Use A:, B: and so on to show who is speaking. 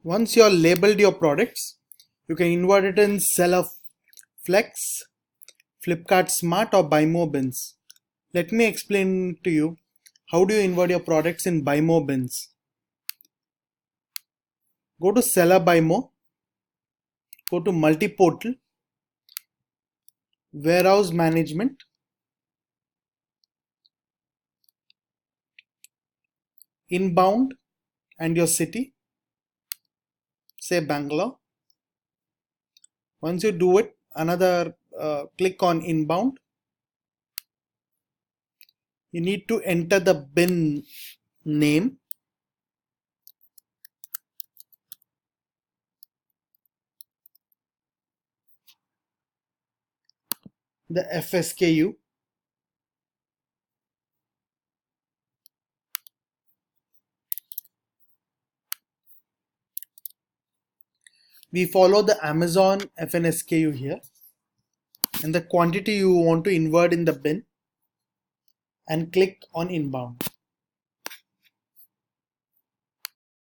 A: Once you have labeled your products, you can invert it in Seller Flex, Flipkart Smart or Buy More bins. Let me explain to you how do you invert your products in Buy More bins. Go to Seller Buy More, go to Multi-Portal, Warehouse Management, Inbound and your city, say Bangalore. Once you do it, click on Inbound. You need to enter the bin name. The FSKU. We follow the Amazon FNSKU here and the quantity you want to invert in the bin and click on Inbound.